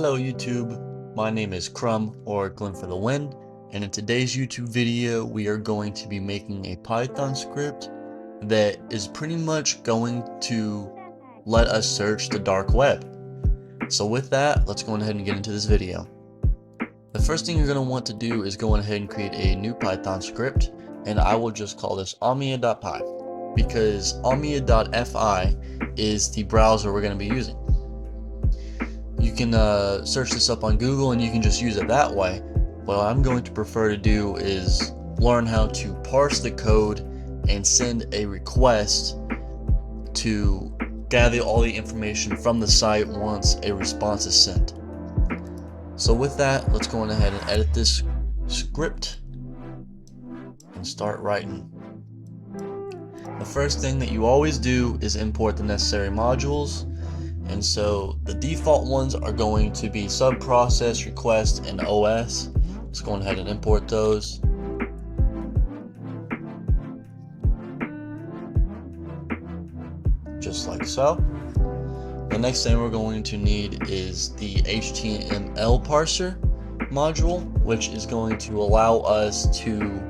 Hello YouTube, my name is Crumb or Glim for the win, and in today's YouTube video we are going to be making a Python script that is pretty much going to let us search the dark web. So with that, let's go ahead and get into this video. The first thing you're going to want to do is go ahead and create a new Python script, and I will just call this omnia.py because omnia.fi is the browser we're going to be using. You can search this up on Google and you can just use it that way. What I'm going to prefer to do is learn how to parse the code and send a request to gather all the information from the site once a response is sent. So with that, let's go ahead and edit this script and start writing. The first thing that you always do is import the necessary modules. And so the default ones are going to be subprocess, request, and OS. Let's go ahead and import those. Just like so. The next thing we're going to need is the HTML parser module, which is going to allow us to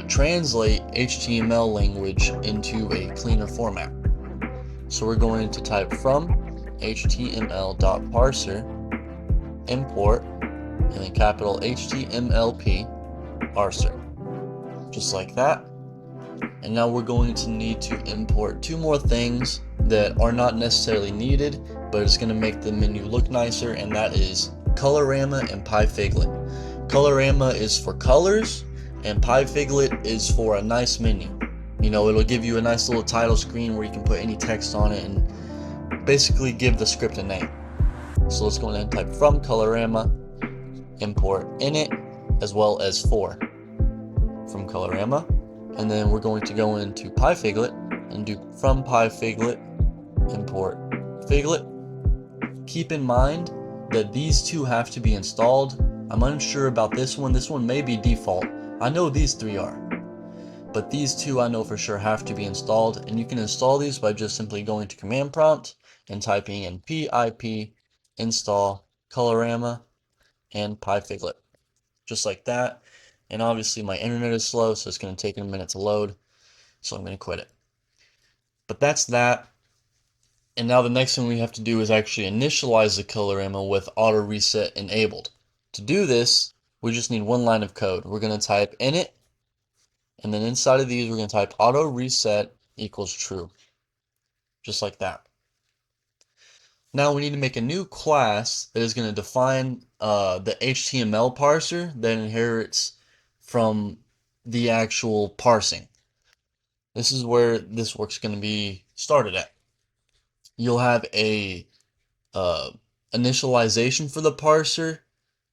translate HTML language into a cleaner format. So we're going to type from html.parser import and then capital HTMLP parser, just like that. And now we're going to need to import two more things that are not necessarily needed, but it's going to make the menu look nicer, and that is Colorama and PyFiglet. Colorama is for colors and PyFiglet is for a nice menu. You know, it'll give you a nice little title screen where you can put any text on it and basically give the script a name. So let's go ahead and type from Colorama, import init, as well as for from Colorama. And then we're going to go into PyFiglet and do from PyFiglet, import Figlet. Keep in mind that these two have to be installed. I'm unsure about this one. This one may be default. I know these three are. But these two I know for sure have to be installed, and you can install these by just simply going to command prompt and typing in pip install Colorama and PyFiglet, just like that. And obviously my internet is slow, so it's going to take a minute to load, so I'm going to quit it. But that's that. And now the next thing we have to do is actually initialize the Colorama with auto reset enabled. To do this, we just need one line of code. We're going to type init, and then inside of these, we're going to type auto reset equals true. Just like that. Now we need to make a new class that is going to define the HTML parser that inherits from the actual parsing. This is where this work's going to be started at. You'll have a initialization for the parser,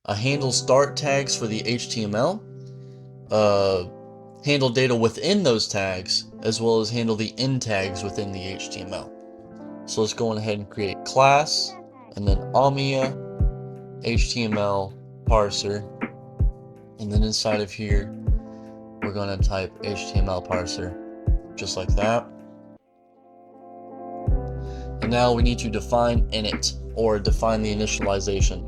a handle start tags for the HTML, handle data within those tags, as well as handle the end tags within the HTML. So let's go ahead and create class, and then omnia HTML parser, and then inside of here, we're going to type HTML parser, just like that. And now we need to define init, or define the initialization.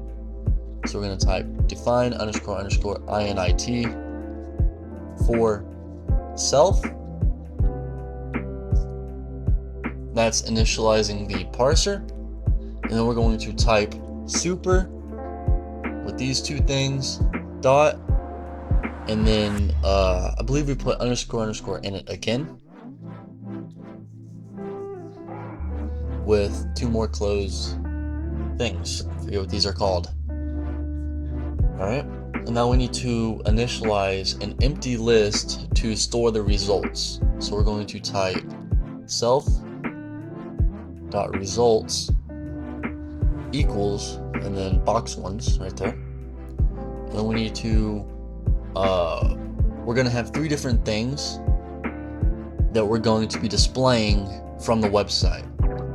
So we're going to type define underscore underscore init for self. That's initializing the parser. And then we're going to type super with these two things, dot, and then I believe we put underscore underscore init again with two more close things. I forget what these are called. Alright. And now we need to initialize an empty list to store the results. So we're going to type self.results equals, and then box ones right there. And then we need to, we're going to have three different things that we're going to be displaying from the website.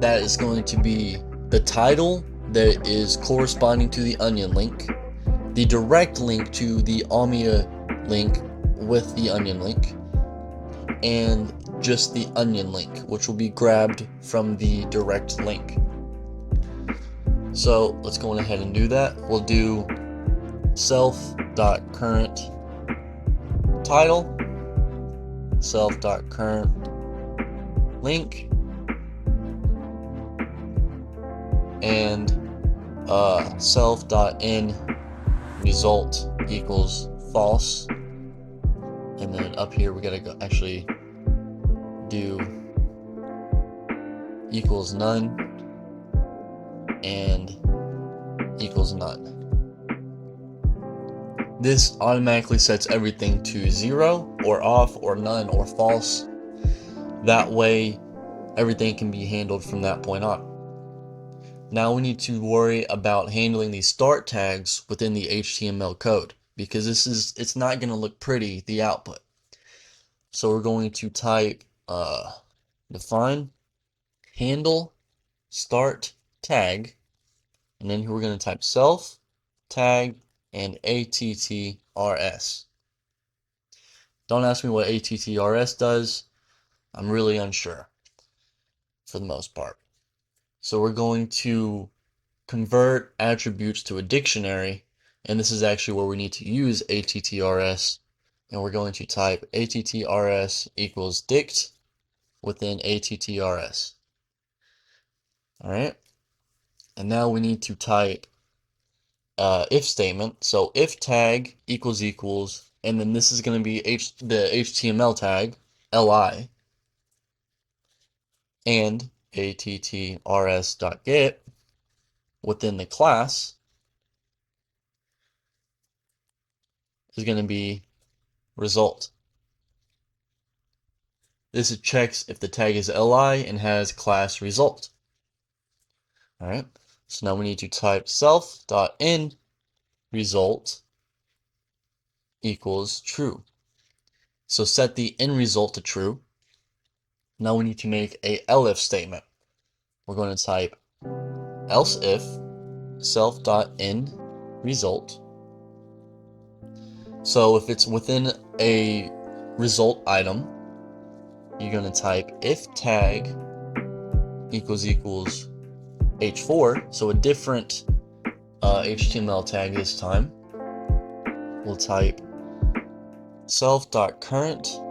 That is going to be the title that is corresponding to the onion link, the direct link to the Omnia link with the onion link, and just the onion link, which will be grabbed from the direct link. So let's go ahead and do that. We'll do self.current title, self.current link, and self.in result equals false. And then up here we gotta go actually do equals none and equals none. This automatically sets everything to 0 or off or none or false. That way everything can be handled from that point on. Now we need to worry about handling these start tags within the HTML code, because it's not going to look pretty, the output. So we're going to type define handle start tag, and then we're going to type self tag and attrs. Don't ask me what attrs does. I'm really unsure for the most part. So we're going to convert attributes to a dictionary, and this is actually where we need to use attrs, and we're going to type attrs equals dict within attrs. All right, and now we need to type if statement. So if tag equals equals, and then this is going to be the HTML tag li, and attrs.get within the class is going to be result. This checks if the tag is li and has class result. All right, so now we need to type self.in result equals true. So set the in result to true. Now we need to make a elif statement. We're going to type else if self.in result. So if it's within a result item, you're going to type if tag equals h4, so a different HTML tag this time. We'll type self.current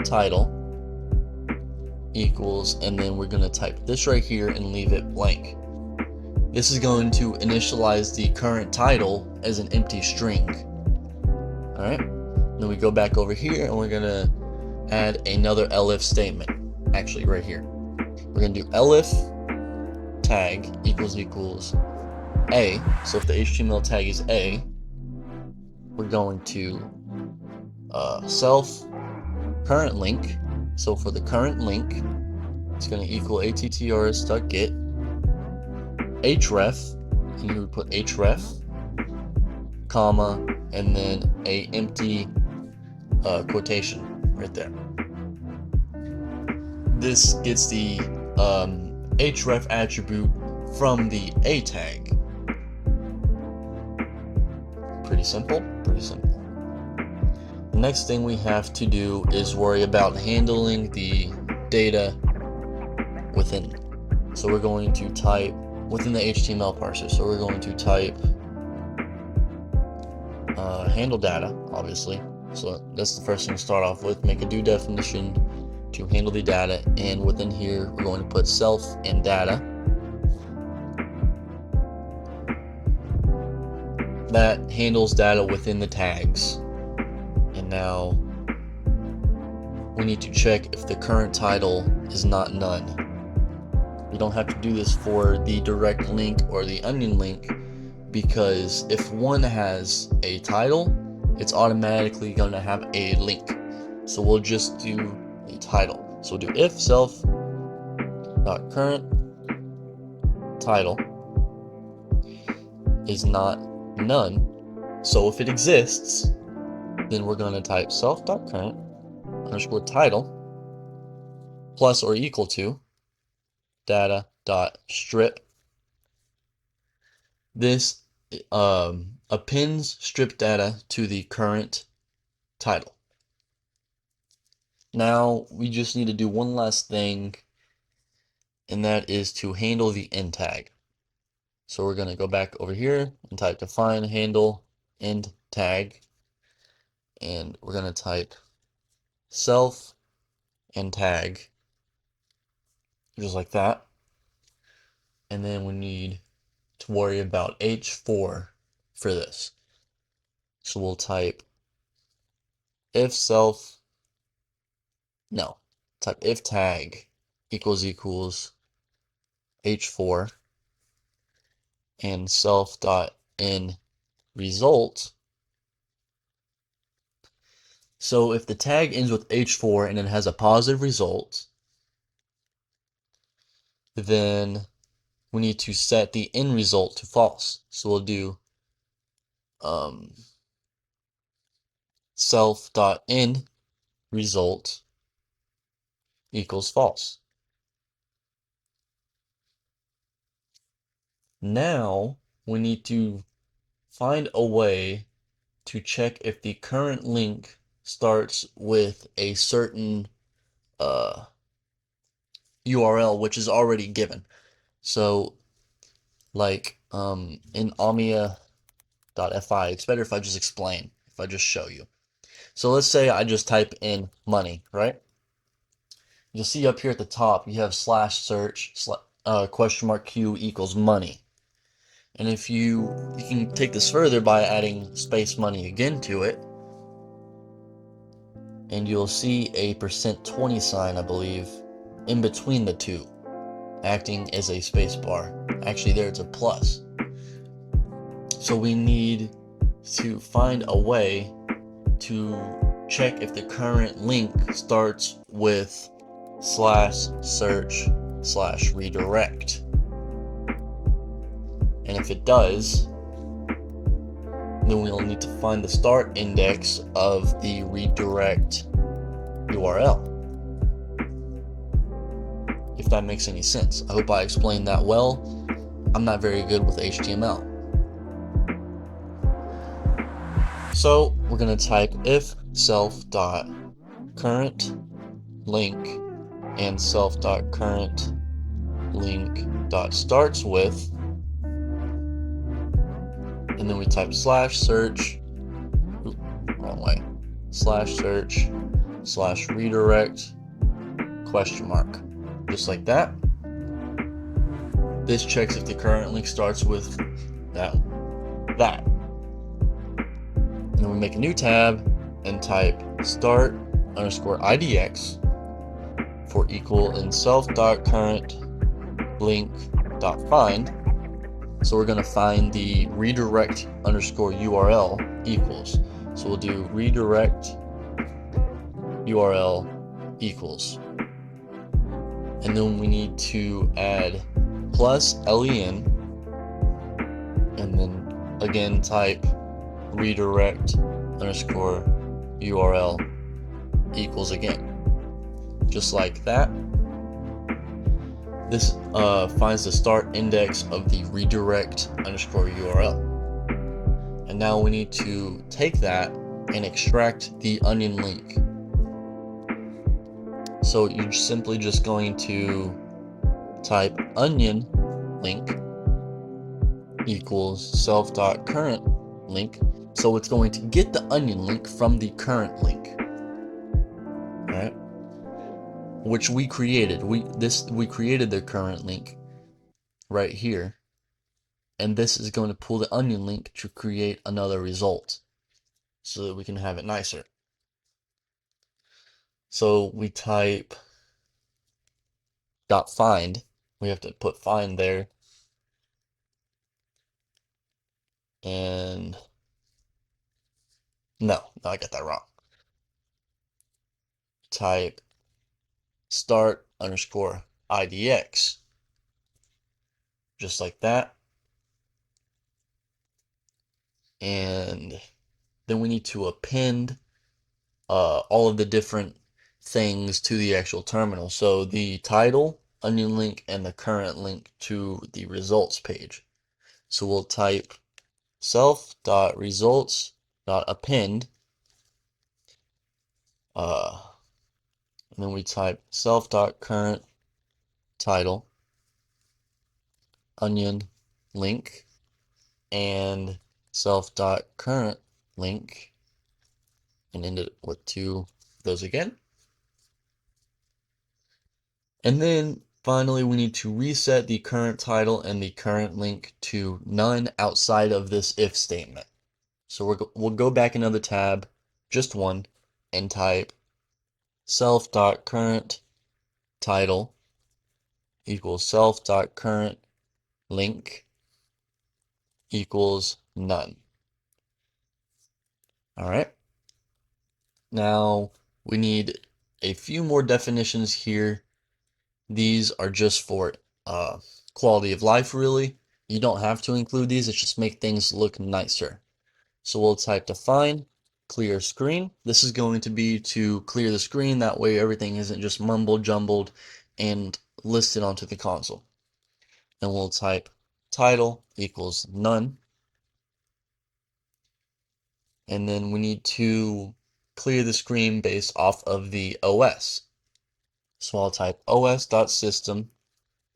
title equals, and then we're going to type this right here and leave it blank. This is going to initialize the current title as an empty string. All right, then we go back over here and we're going to add another elif statement, actually right here. We're going to do elif tag equals a. So if the HTML tag is a, we're going to self current link. So for the current link, it's going to equal attrs.get href, and you would put href, comma, and then a empty quotation right there. This gets the href attribute from the a tag. Pretty simple, pretty simple. The next thing we have to do is worry about handling the data within. So we're going to type within the HTML parser. So we're going to type handle data, obviously. So that's the first thing to start off with. Make a do definition to handle the data, and within here we're going to put self and data. That handles data within the tags. And now we need to check if the current title is not none. You don't have to do this for the direct link or the onion link, because if one has a title, it's automatically going to have a link. So we'll just do a title. So we'll do if self.current title is not none. So if it exists, then we're going to type self.current underscore title plus or equal to data.strip. This appends strip data to the current title. Now we just need to do one last thing, and that is to handle the end tag. So we're going to go back over here and type define handle end tag. And we're going to type self and tag, just like that. And then we need to worry about h4 for this. So we'll type if self, no, type if tag equals h4 and self dot in result. So if the tag ends with h4 and it has a positive result, then we need to set the end result to false. So we'll do self dot end result equals false. Now we need to find a way to check if the current link starts with a certain URL which is already given. So like in amia.fi, it's better if I just explain, if I just show you. So let's say I just type in money, right? You'll see up here at the top you have /search question mark q equals money. And if you can take this further by adding space money again to it, and you'll see a %20 sign, I believe, in between the two, acting as a space bar. Actually, there it's a plus. So we need to find a way to check if the current link starts with /search/redirect. And if it does, then we'll need to find the start index of the redirect URL. If that makes any sense. I hope I explained that well. I'm not very good with HTML. So we're going to type if self.current link and self.current link.starts with, and then we type /search, wrong way, /search/redirect question mark, just like that. This checks if the current link starts with that. And then we make a new tab and type start_idx for equal in self.current link.find. So we're going to find the redirect underscore URL equals. So we'll do redirect URL equals. And then we need to add plus len, and then again type redirect underscore URL equals again. Just like that. This finds the start index of the redirect underscore URL. And now we need to take that and extract the onion link. So you're simply just going to type onion link equals self.current link. So it's going to get the onion link from the current link. Alright? Which we created. We created the current link right here. And this is going to pull the onion link to create another result so that we can have it nicer. So we type .find. We have to put find there. And no, I got that wrong. Type start_idx. Just like that. And then we need to append all of the different things to the actual terminal. So the title, onion link, and the current link to the results page. So we'll type self.results.append, and then we type self.current title, onion, link and self.current link, and end it with 2 of those again. And then finally, we need to reset the current title and the current link to none outside of this if statement. So we'll go back another tab, just one, and type self.current title equals self.current link equals none. All right. Now we need a few more definitions here. These are just for quality of life, really. You don't have to include these, it just make things look nicer. So we'll type define clear screen. This is going to be to clear the screen, that way everything isn't just mumbled jumbled and listed onto the console. And we'll type title equals none. And then we need to clear the screen based off of the OS. So I'll type os.system,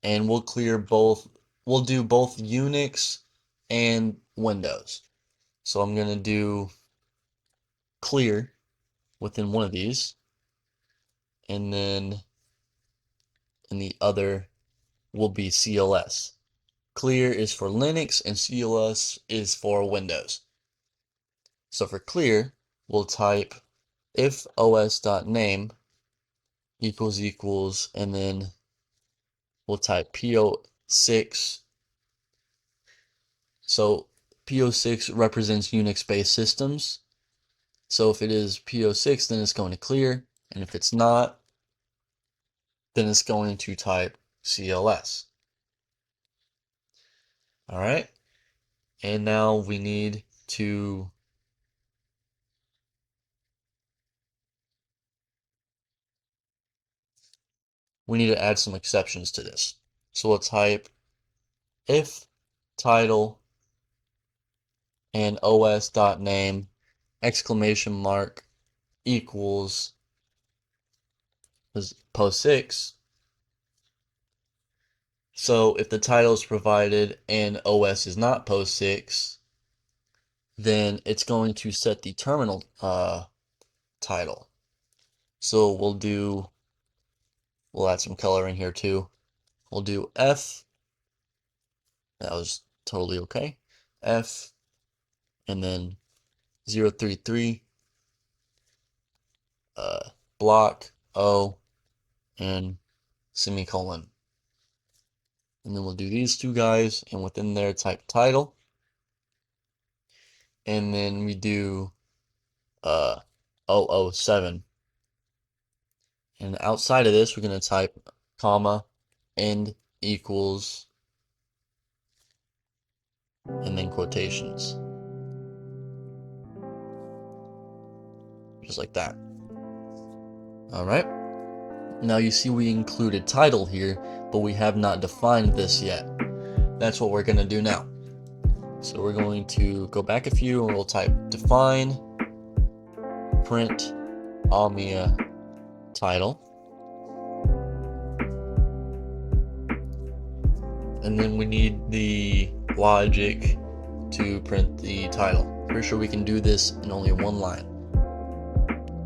and we'll clear both, we'll do both Unix and Windows. So I'm going to do clear within one of these, and then in the other will be CLS. Clear is for Linux and CLS is for Windows. So for clear, we'll type if os.name equals, and then we'll type PO6. So PO6 represents Unix-based systems. So if it is PO6, then it's going to clear, and if it's not, then it's going to type CLS. All right, and now we need to add some exceptions to this. So we'll type if title and os.name exclamation mark equals PO6. So if the title is provided and OS is not PO6, then it's going to set the terminal title. So we'll add some color in here too. We'll do F, that was totally okay, F, and then 033, block, O, and semicolon. And then we'll do these two guys, and within there type title. And then we do 007. And outside of this, we're going to type comma, end equals, and then quotations. Just like that. All right. Now you see we included title here, but we have not defined this yet. That's what we're going to do now. So we're going to go back a few and we'll type define print Almia title. And then we need the logic to print the title. Pretty sure we can do this in only one line.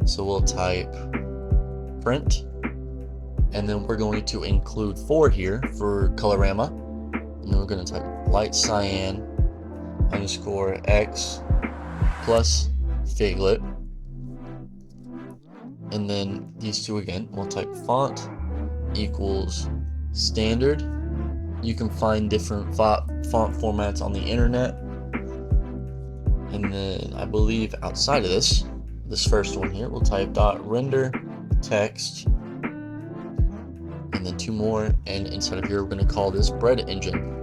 So we'll type print, and then we're going to include 4 here for colorama, and then we're going to type light cyan underscore x plus figlet, and then these two again. We'll type font equals standard. You can find different font formats on the internet, and then I believe outside of this first one here, we'll type render text, and then 2 more, and inside of here we're going to call this bread engine.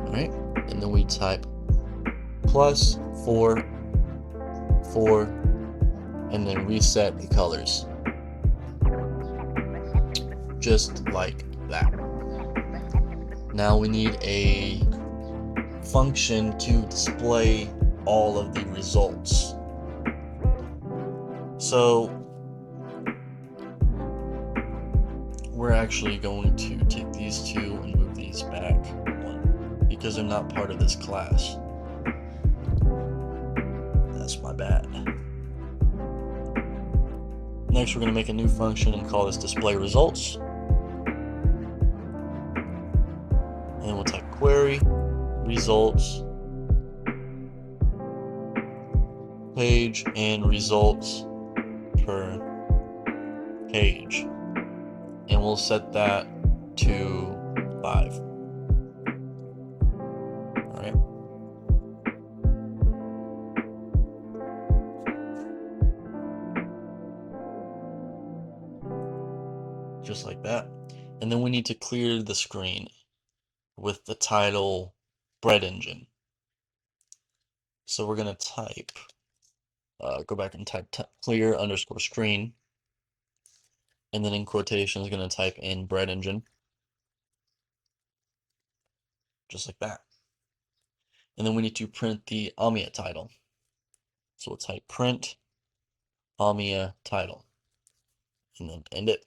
Alright, and then we type plus 4, and then reset the colors. Just like that. Now we need a function to display all of the results. So we're actually going to take these two and move these back. because they're not part of this class. That's my bad. Next, we're going to make a new function and call this display results. And then we'll type query results page and results per page. And we'll set that to 5. Alright. Just like that. And then we need to clear the screen with the title bread engine. So we're going to type, go back and type clear underscore screen. And then in quotations, going to type in bread engine. Just like that. And then we need to print the AMIA title. So we'll type print AMIA title. And then end it.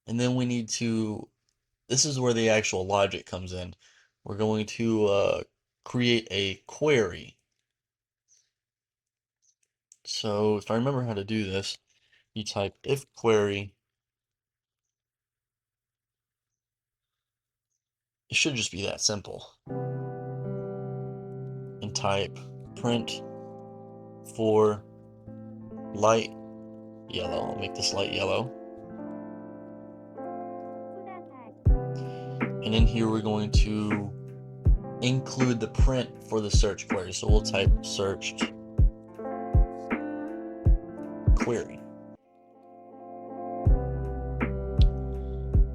And then we need to, this is where the actual logic comes in. We're going to create a query. So if I remember how to do this, you type if query. It should just be that simple. And type print for light yellow. I'll make this light yellow. And in here we're going to include the print for the search query. So we'll type searched query.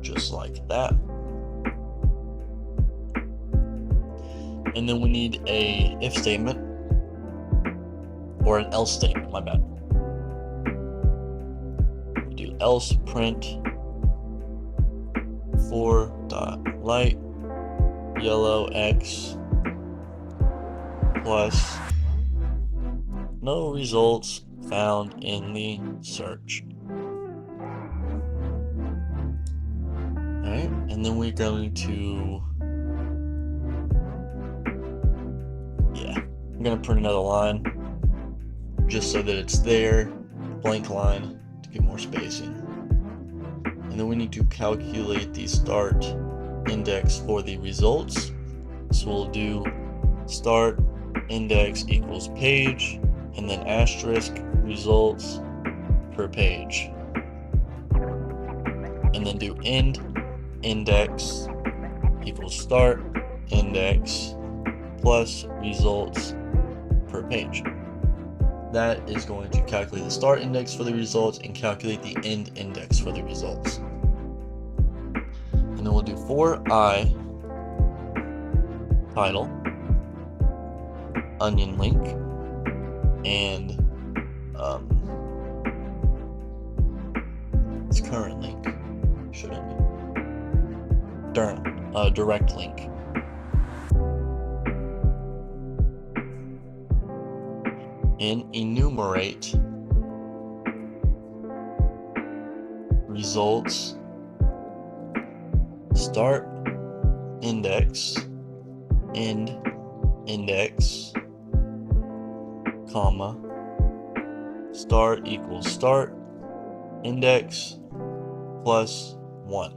Just like that. And then we need a if statement, or an else statement, my bad. We do else print for dot light yellow x plus no results found in the search. Alright, and then we're going to, I'm going to print another line just so that it's there, blank line to get more spacing. And then we need to calculate the start index for the results. So we'll do start index equals page and then asterisk results per page. And then do end index equals start index plus results per page. That is going to calculate the start index for the results and calculate the end index for the results. And then we'll do for I title onion link and it's current link, shouldn't it? Direct link. And enumerate results start index end index comma start equals start index plus 1.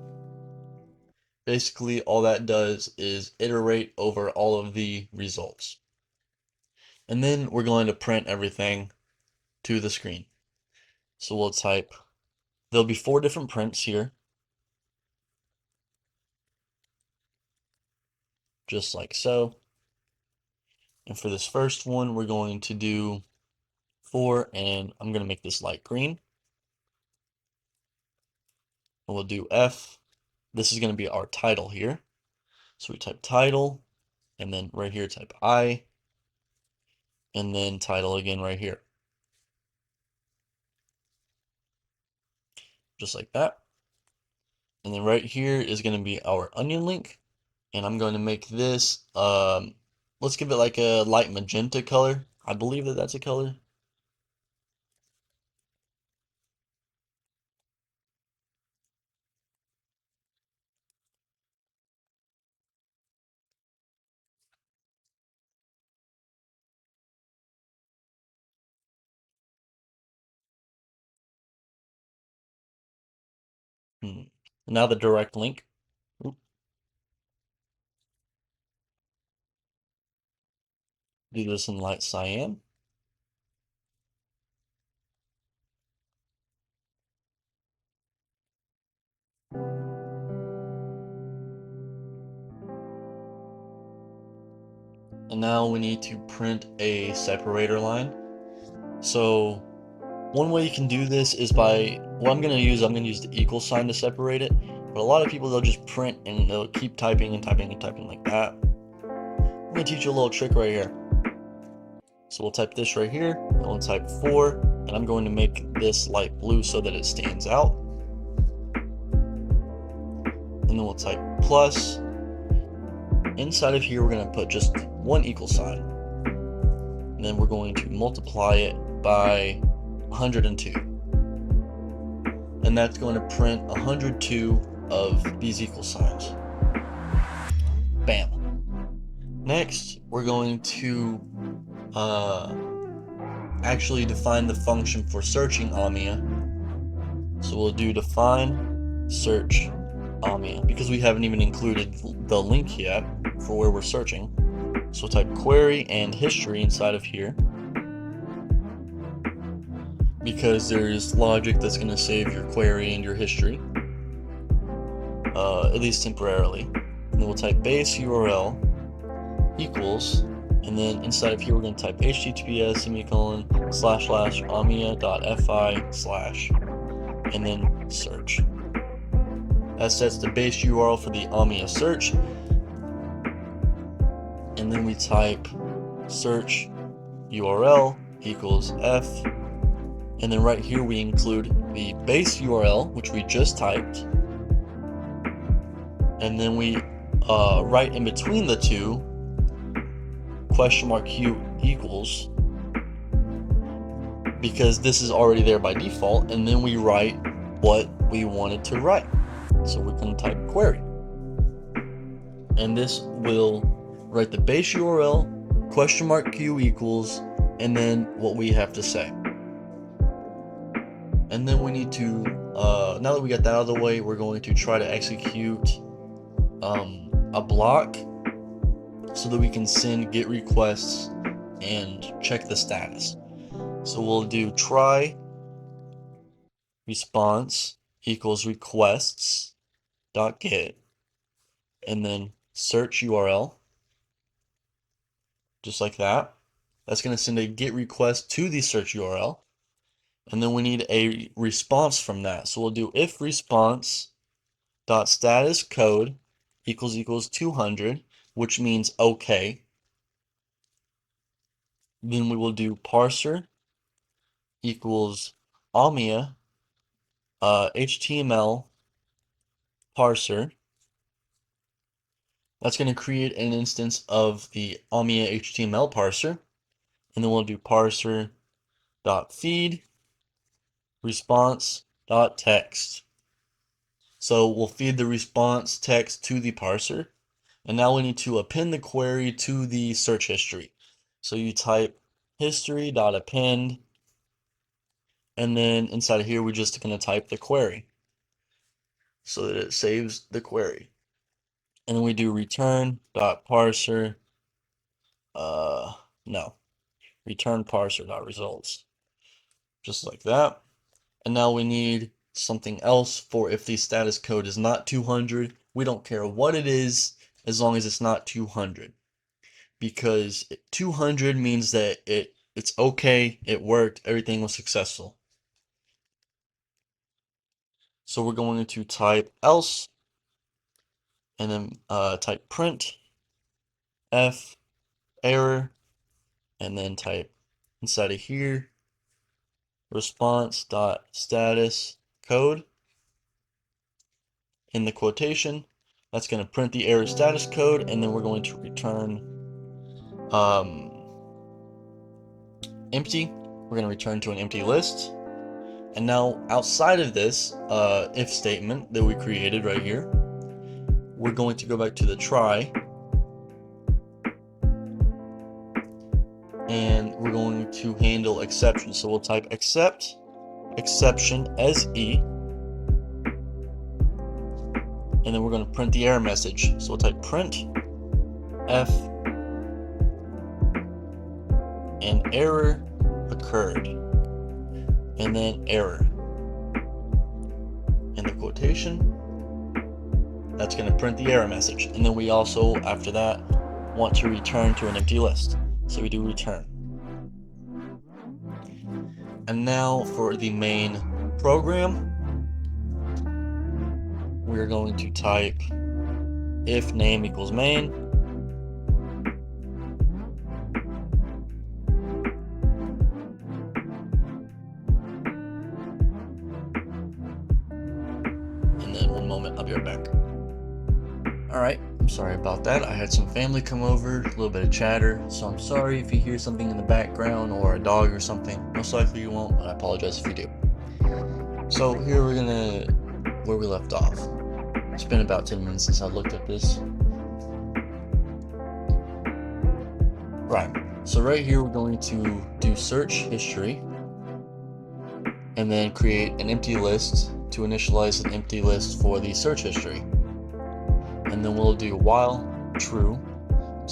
Basically all that does is iterate over all of the results. And then we're going to print everything to the screen. So we'll type, there'll be 4 different prints here. Just like so. And for this first one, we're going to do 4, and I'm going to make this light green. And we'll do F. This is going to be our title here. So we type title, and then right here type I, and then title again right here. Just like that. And then right here is going to be our onion link. And I'm going to make this, let's give it like a light magenta color. I believe that that's a color. Now the direct link. Oop. Do this in light cyan. And now we need to print a separator line. So one way you can do this is by, I'm gonna use the equal sign to separate it. But a lot of people, they'll just print and they'll keep typing and typing and typing like that. I'm gonna teach you a little trick right here. So we'll type this right here, and we'll type 4, and I'm going to make this light blue so that it stands out. And then we'll type plus. Inside of here, we're going to put just one equal sign. And then we're going to multiply it by 102. And that's going to print 102 of these equal signs. Bam. Next, we're going to actually define the function for searching Amia. So we'll do define search Amia because we haven't even included the link yet for where we're searching. So we'll type query and history inside of here because there's logic that's going to save your query and your history, at least temporarily. And then we'll type base URL equals, and then inside of here we're going to type https://amia.fi/ and then search. That sets the base URL for the Amia search. And then we type search URL equals f, and then right here we include the base URL, which we just typed, and then we write in between the two $Q equals, because this is already there by default, and then we write what we wanted to write. So we can type query, and this will write the base URL, $Q equals, and then what we have to say. And then we need to, now that we got that out of the way, we're going to try to execute a block so that we can send GET requests and check the status. So we'll do try response equals requests dot get, and then search URL, just like that. That's going to send a GET request to the search URL, and then we need a response from that. So we'll do if response dot status code equals 200, which means okay. Then we will do parser equals Amia HTML parser. That's going to create an instance of the Amia HTML parser, and then we'll do parser dot feed response dot text. So we'll feed the response text to the parser, and now we need to append the query to the search history. So you type history.append, and then inside of here we're just going to type the query so that it saves the query. And then we do return.parser, return parser.results, just like that. And now we need something else for if the status code is not 200. We don't care what it is as long as it's not 200, because 200 means that it's okay, it worked, everything was successful. So we're going to type else, and then type print f error, and then type inside of here response.status code in the quotation. That's going to print the error status code, and then we're going to return empty. We're going to return to an empty list. And now outside of this if statement that we created right here, we're going to go back to the try, and we're going to handle exceptions. So we'll type except exception as E, and then we're going to print the error message. So we'll type print F, an error occurred, and then error in the quotation. That's going to print the error message, and then we also, after that, want to return to an empty list. So we do return. And now for the main program, we're going to type if name equals main, and then one moment, I'll be right back. Alright, I'm sorry about that. I had some family come over, a little bit of chatter, so I'm sorry if you hear something in the background or a dog or something. Most likely you won't, but I apologize if you do. So here we're gonna, where we left off. It's been about 10 minutes since I looked at this. Right, so right here we're going to do search history and then create an empty list to initialize an empty list for the search history. And then we'll do while true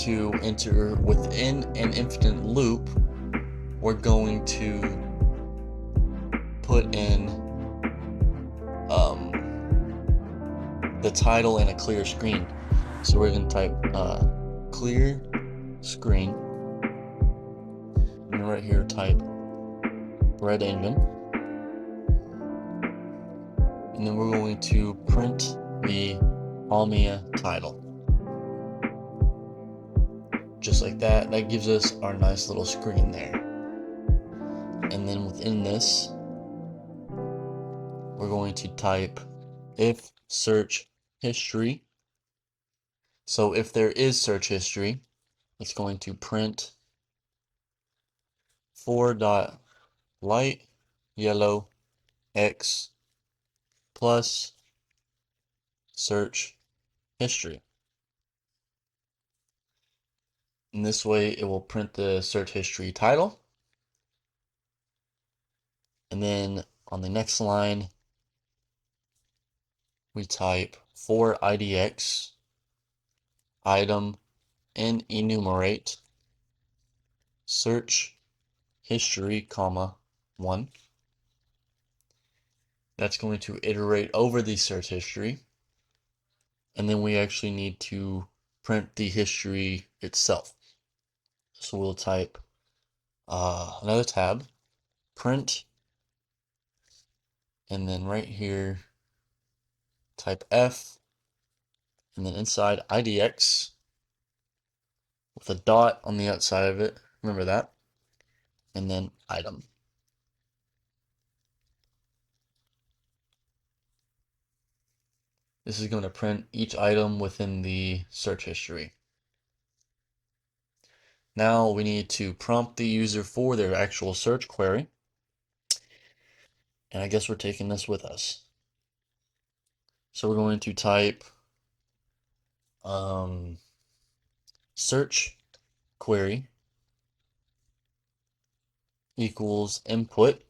to enter within an infinite loop. We're going to put in the title in a clear screen. So we're going to type clear screen, and then right here type red engine, and then we're going to print the Almia title. Just like that. That gives us our nice little screen there. And then within this, we're going to type if search history. So if there is search history, it's going to print 4.light yellow x plus search history. And this way it will print the search history title. And then on the next line, we type for IDX item and enumerate search history, comma 1. That's going to iterate over the search history. And then we actually need to print the history itself. So we'll type another tab, print, and then right here type F, and then inside IDX with a dot on the outside of it, remember that, and then item. This is going to print each item within the search history. Now we need to prompt the user for their actual search query. And I guess we're taking this with us. So we're going to type search query equals input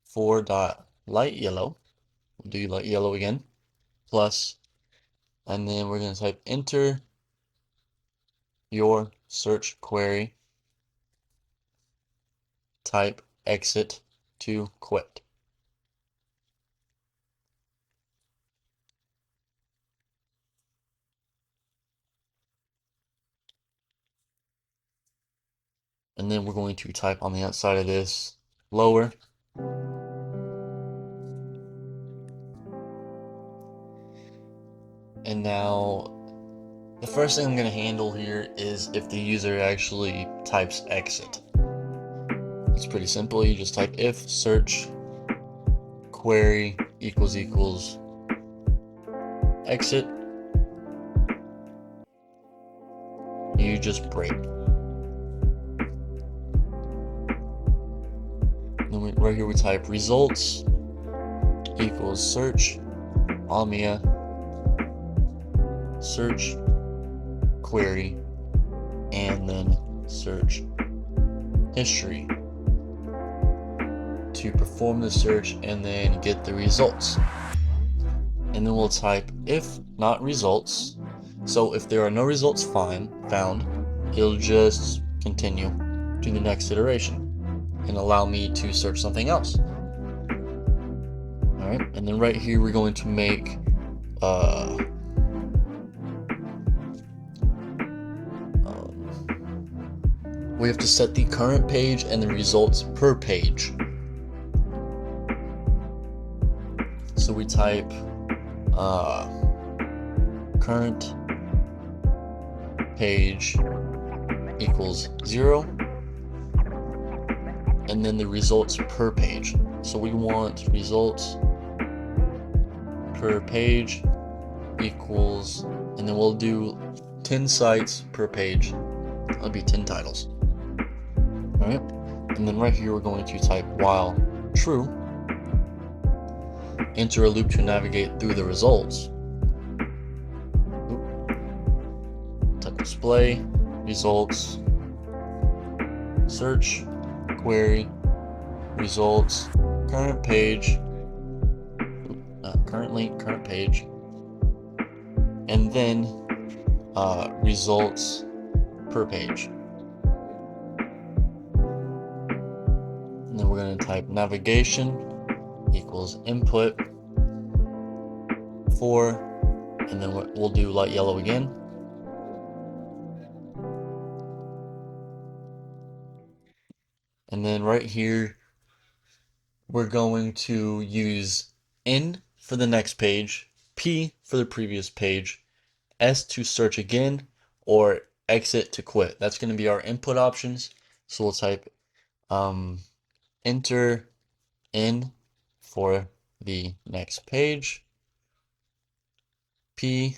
for light yellow. We'll do light yellow again, plus, and then we're going to type enter your search query, type exit to quit. And then we're going to type on the outside of this lower. And now the first thing I'm going to handle here is if the user actually types exit. It's pretty simple. You just type if search query equals exit. You just break. Then right here we type results equals search Almia search query, and then search history to perform the search and then get the results. and then we'll type if not results. So if there are no results found, it'll just continue to the next iteration and allow me to search something else. Alright, and then right here we're going to make we have to set the current page and the results per page. So we type current page equals 0, and then the results per page. So we want results per page equals, and then we'll do 10 sites per page. That'll be 10 titles. Alright, and then right here we're going to type while true, enter a loop to navigate through the results. Type display, results, search, query, results, current page, current link, current page, and then results per page. And then we're going to type navigation equals input for, and then we'll do light yellow again. And then right here, we're going to use N for the next page, P for the previous page, S to search again, or exit to quit. That's going to be our input options. So we'll type enter N for the next page, P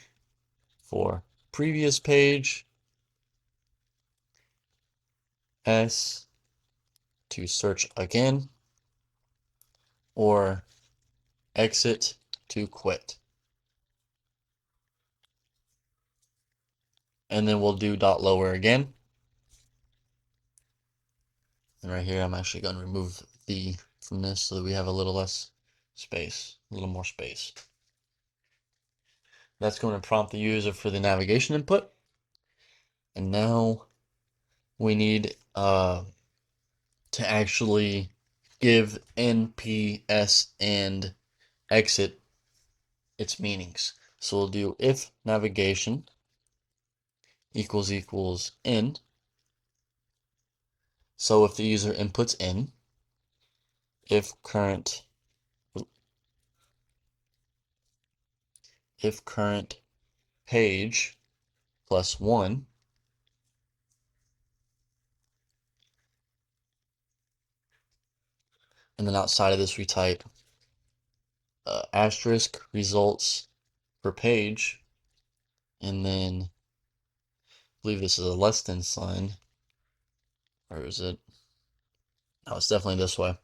for previous page, S to search again, or exit to quit. And then we'll do dot lower again. And right here, I'm actually going to remove the from this so that we have a little less space, a little more space. That's going to prompt the user for the navigation input. And now we need to actually give N, P, S, and exit its meanings. So we'll do if navigation equals N. So if the user inputs N, if current page plus 1, and then outside of this we type asterisk results per page, and then I believe this is a less than sign, or is it? No, it's definitely this way.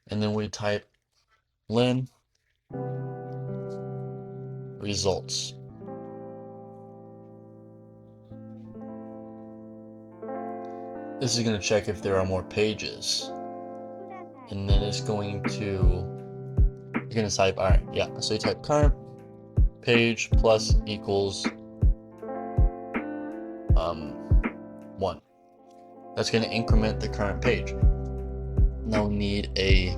And then we type len results. This is going to check if there are more pages. And then it's going to, you're going to type, alright, yeah, so you type current page plus equals 1. That's going to increment the current page. Now we need a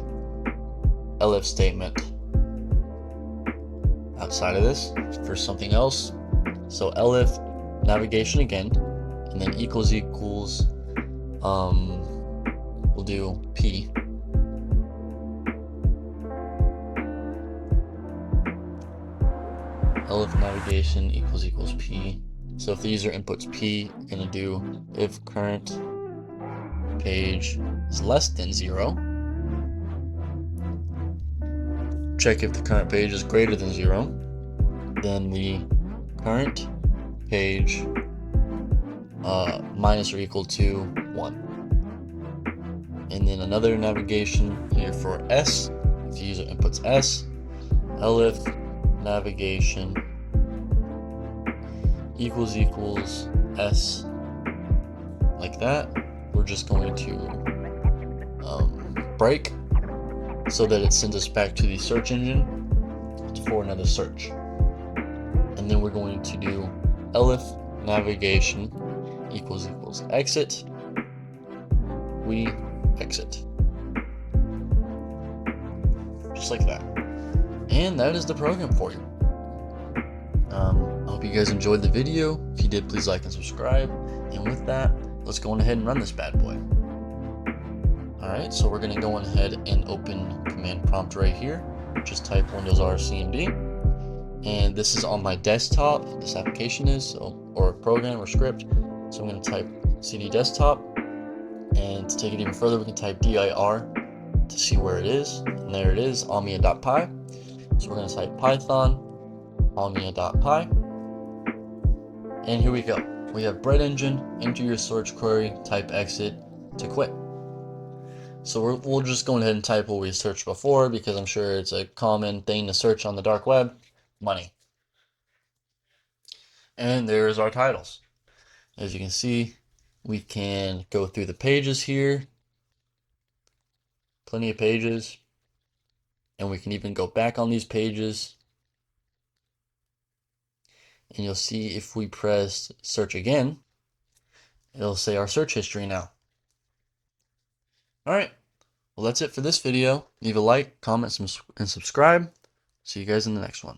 elif statement outside of this for something else. So elif navigation again, and then equals we'll do P. Elif navigation equals P. So if the user inputs P, you're gonna do if current page is less than 0. Check if the current page is greater than 0. Then the current page minus or equal to 1. And then another navigation here for S. If the user inputs S, elif navigation equals S, like that. We're just going to break so that it sends us back to the search engine to for another search. And then we're going to do elif navigation equals exit. We exit. Just like that. And that is the program for you. I hope you guys enjoyed the video. If you did, please like and subscribe. And with that, let's go on ahead and run this bad boy. Alright, so we're going to go on ahead and open command prompt right here. Just type Windows R CMD. And this is on my desktop, this application is, or program or script. So I'm going to type cd desktop. And to take it even further, we can type dir to see where it is. And there it is, omnia.py. So we're going to type python omnia.py. And here we go. We have bread engine, enter your search query, type exit to quit. So we'll just go ahead and type what we searched before because I'm sure it's a common thing to search on the dark web, money. And there's our titles. As you can see, we can go through the pages here. Plenty of pages. And we can even go back on these pages. And you'll see if we press search again, it'll say our search history now. Alright, well that's it for this video. Leave a like, comment, and subscribe. See you guys in the next one.